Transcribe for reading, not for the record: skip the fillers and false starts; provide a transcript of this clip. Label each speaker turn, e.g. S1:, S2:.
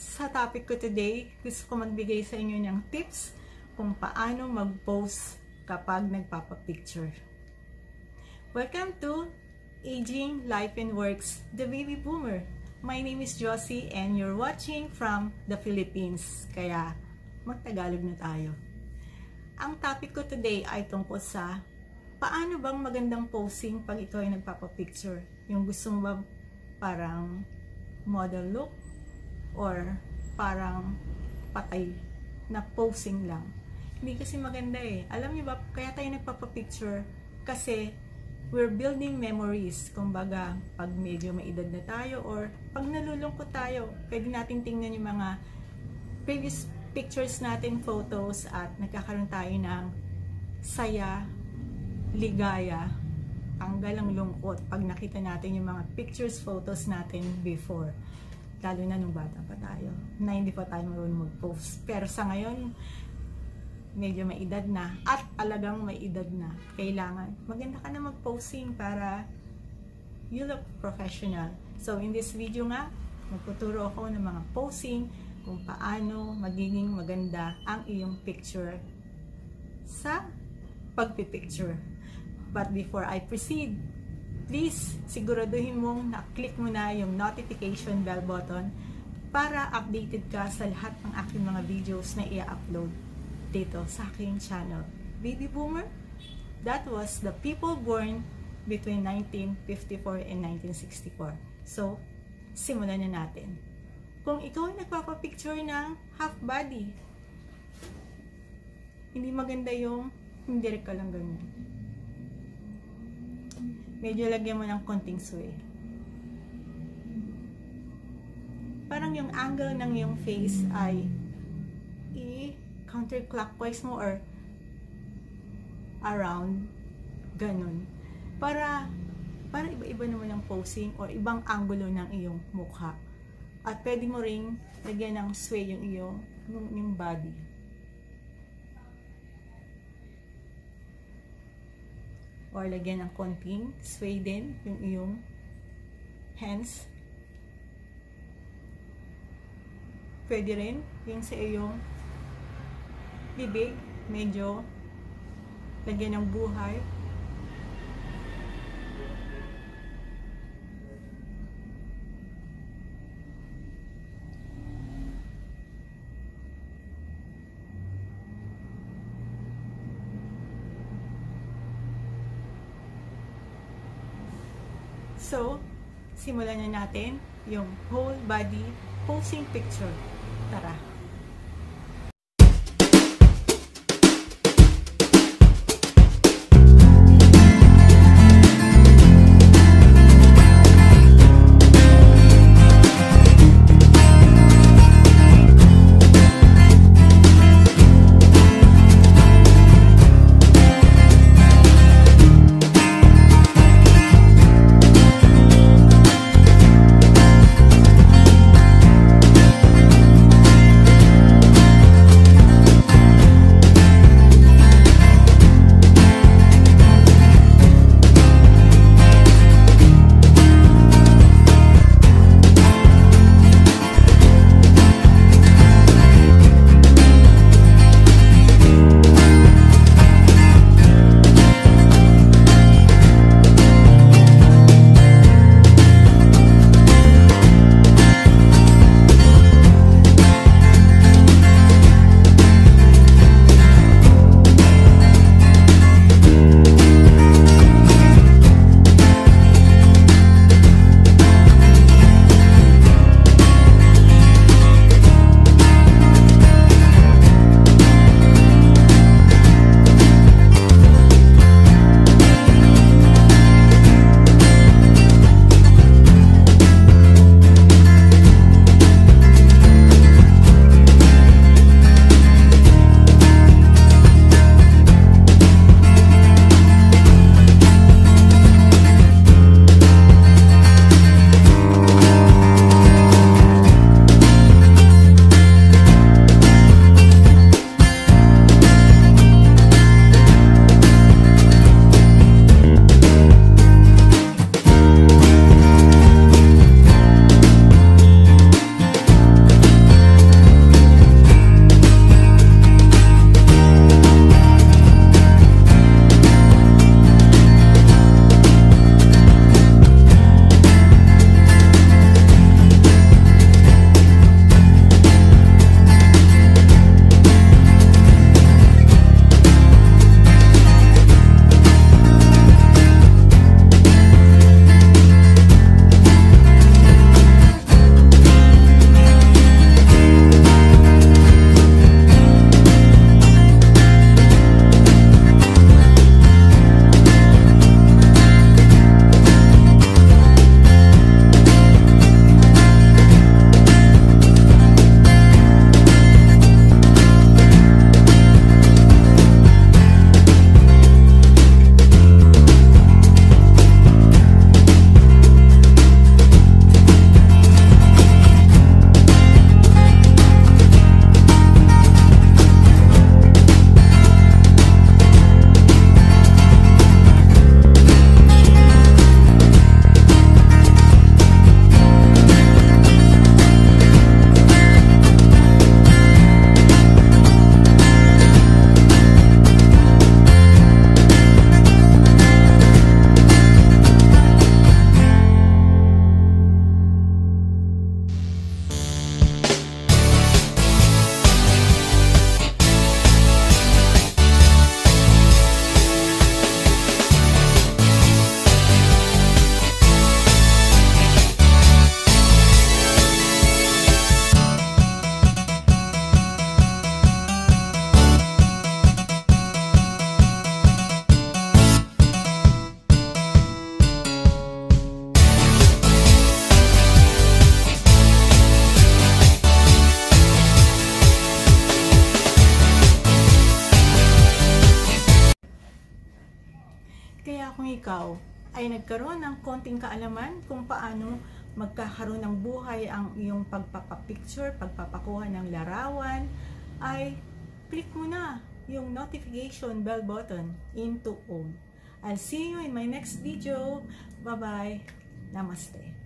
S1: Sa topic ko today, gusto ko magbigay sa inyo ng tips kung paano mag-pose kapag nagpapapicture. Welcome to Aging, Life and Works, The Baby Boomer. My name is Josie and you're watching from the Philippines. Kaya magtagalog na tayo. Ang topic ko today ay tungkol sa paano bang magandang posing pag ikaw ay nagpapapicture. Yung gusto mo ba parang model look or parang patay na posing lang. Hindi kasi maganda eh. Alam niyo ba, kaya tayo nagpapapicture kasi we're building memories. Kumbaga, pag medyo may edad na tayo or pag nalulungkot tayo, pwede natin tingnan yung mga previous pictures natin, photos, at nagkakaroon tayo ng saya, ligaya, tanggal ang lungkot pag nakita natin yung mga pictures, photos natin before. Lalo na nung bata pa tayo, na hindi pa tayo marunong mag-pose. Pero sa ngayon, medyo may edad na, at talagang may edad na. Kailangan, maganda ka na mag-posing para you look professional. So, in this video nga, magtuturo ako ng mga posing, kung paano magiging maganda ang iyong picture sa pagpipicture. But before I proceed, please siguraduhin mong na-click mo na yung notification bell button para updated ka sa lahat ng aking mga videos na i-upload dito sa aking channel. Baby Boomer, that was the people born between 1954 and 1964. So, simulan na natin. Kung ikaw ay nagpapapicture ng half body, hindi maganda yung hindi ka lang ganyan. Medyo lagyan mo ng konting sway. Parang yung angle ng yung face ay i-counterclockwise mo or around, ganun. Para iba-iba naman ang posing or ibang angulo ng iyong mukha. At pwede mo ring lagyan ng sway yung body. Or lagyan ng konting sway din yung iyong hands. Pwede rin yung sa iyong bibig, medyo lagyan ng buhay. So, simulan na natin yung whole body posing picture. Tara! Kaya kung ikaw ay nagkaroon ng konting kaalaman kung paano magkakaroon ng buhay ang iyong pagpapapicture, pagpapakuha ng larawan, ay click mo na yung notification bell button in To.Pose. I'll see you in my next video. Bye-bye. Namaste.